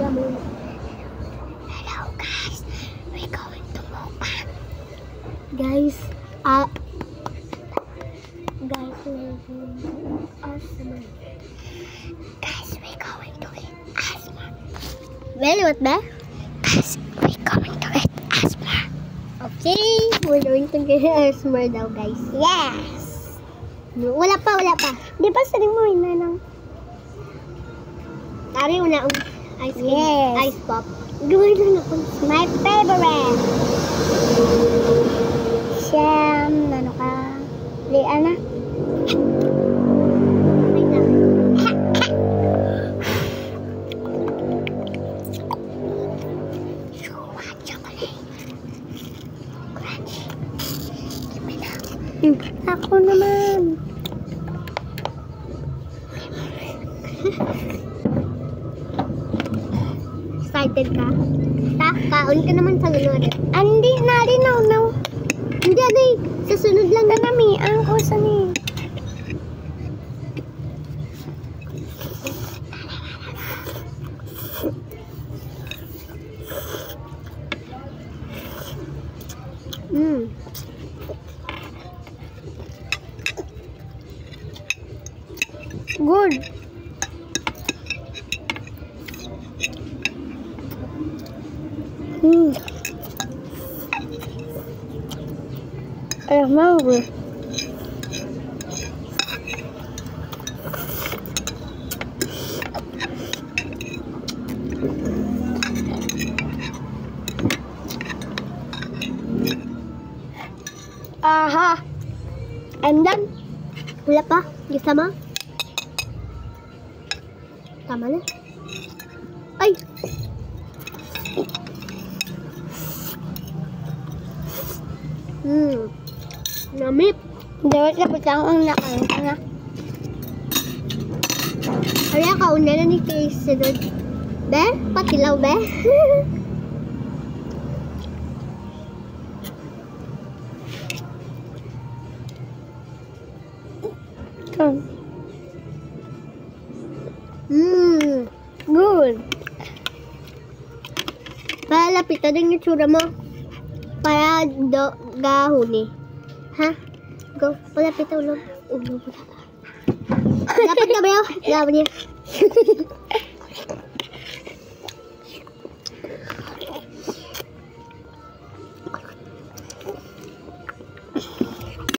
Hello guys, we're going to mukbang. Guys, we're going to eat asma. Well, what ba? Guys, we're going to eat asma. Okay, we're going to get asmar daw, guys. Yes. Wala pa. Di ba saling mo inanang? Tari una ang ice cream. Yes. Ice pop. Gawin na ako. My favorite. Siyam, ano ka? Liana? Ako naman. Excited ka? Kaon ka naman sa lunod. Hindi na rin, no. Hindi, aday. Sa sunod lang. Kanami, ang kusa ni. Good. Alam mo, Aha. I'm done. Wala pa. Isa mo? Tama na. Ay! Namip. dawat dapat lang ang nakanta na. Kaya kauna na ni Kay sunod. Be? Patilaw, be? Good. Palapitan din yung tsura mo. Para gahuni. Ha? Go. Palapitan ulo. Dapat na ba yun? Dapat niya.